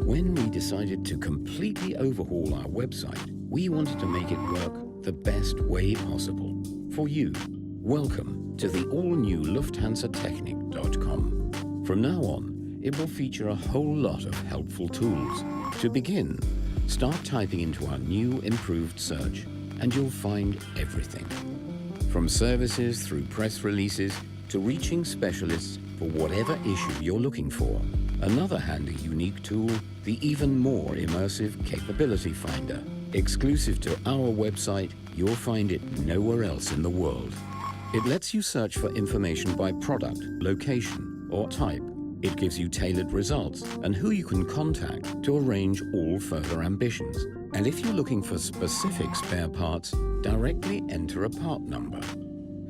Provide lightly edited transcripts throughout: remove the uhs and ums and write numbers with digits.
When we decided to completely overhaul our website, we wanted to make it work the best way possible. For you, welcome to the all-new Lufthansa-Technik.com. From now on, it will feature a whole lot of helpful tools. To begin, start typing into our new improved search and you'll find everything. From services through press releases to reaching specialists for whatever issue you're looking for. Another handy unique tool, the even more immersive Capability Finder. Exclusive to our website, you'll find it nowhere else in the world. It lets you search for information by product, location, or type. It gives you tailored results and who you can contact to arrange all further ambitions. And if you're looking for specific spare parts, directly enter a part number.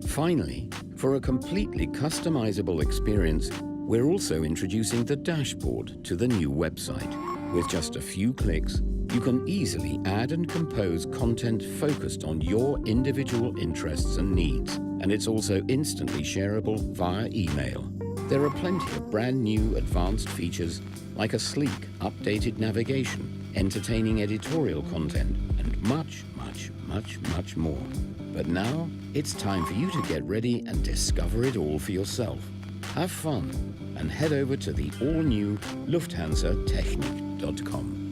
Finally, for a completely customizable experience, we're also introducing the dashboard to the new website. With just a few clicks, you can easily add and compose content focused on your individual interests and needs, and it's also instantly shareable via email. There are plenty of brand new advanced features like a sleek, updated navigation, entertaining editorial content, and much, much, much, much more. But now, it's time for you to get ready and discover it all for yourself. Have fun and head over to the all-new Lufthansa-Technik.com.